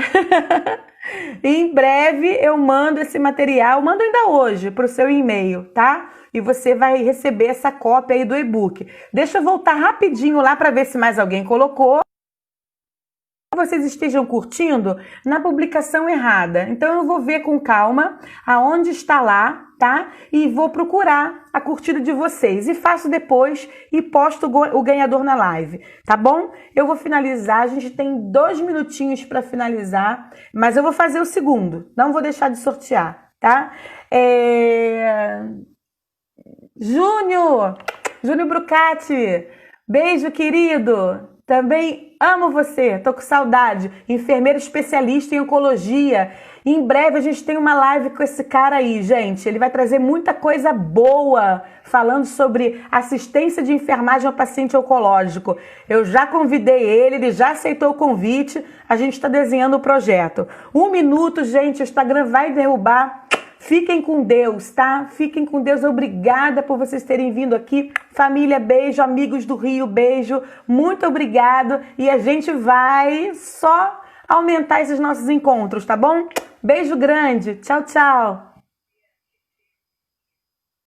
Em breve eu mando esse material, mando ainda hoje para o seu e-mail, tá? E você vai receber essa cópia aí do e-book. Deixa eu voltar rapidinho lá para ver se mais alguém colocou. Vocês estejam curtindo na publicação errada. Então eu vou ver com calma aonde está lá, tá? E vou procurar a curtida de vocês. E faço depois e posto o ganhador na live, tá bom? Eu vou finalizar, a gente tem 2 minutinhos para finalizar, mas eu vou fazer o segundo. Não vou deixar de sortear, tá? Júnior Brucati, beijo, querido. Também amo você, tô com saudade. Enfermeiro especialista em oncologia. Em breve a gente tem uma live com esse cara aí, gente. Ele vai trazer muita coisa boa falando sobre assistência de enfermagem ao paciente oncológico. Eu já convidei ele já aceitou o convite. A gente está desenhando o projeto. 1 minuto, gente, o Instagram vai derrubar. Fiquem com Deus, tá? Fiquem com Deus. Obrigada por vocês terem vindo aqui. Família, beijo. Amigos do Rio, beijo. Muito obrigado. E a gente vai só aumentar esses nossos encontros, tá bom? Beijo grande. Tchau, tchau.